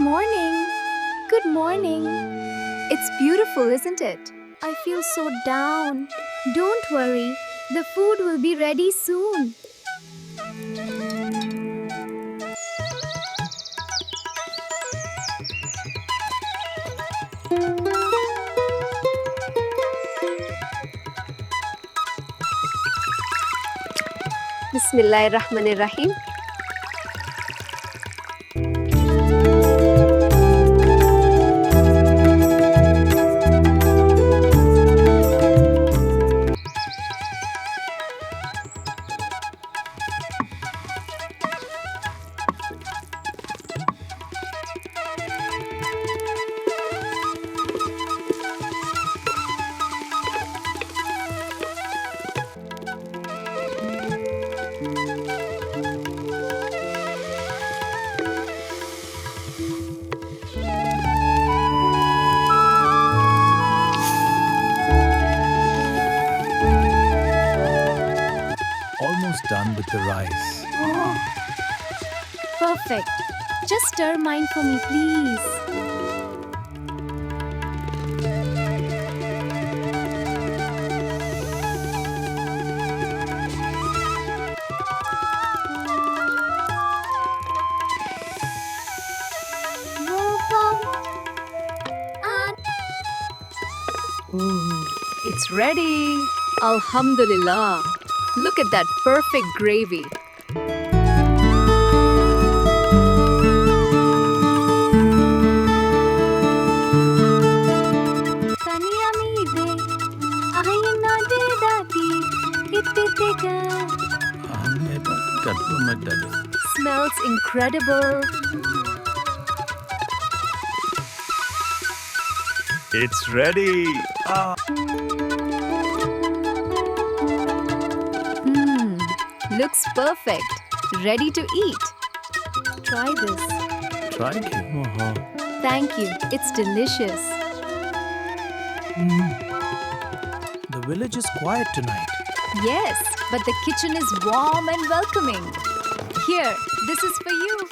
morning. Good morning. It's beautiful, isn't it? I feel so down. Don't worry. The food will be ready soon. Bismillahirrahmanirrahim. Almost done with the rice. Perfect. Just stir mine for me, please. It's ready. Alhamdulillah. Look at that perfect gravy. Smells incredible. It's ready. Looks perfect. Ready to eat. Try this. Try it. Thank you. It's delicious. The village is quiet tonight. Yes, but the kitchen is warm and welcoming. Here, this is for you.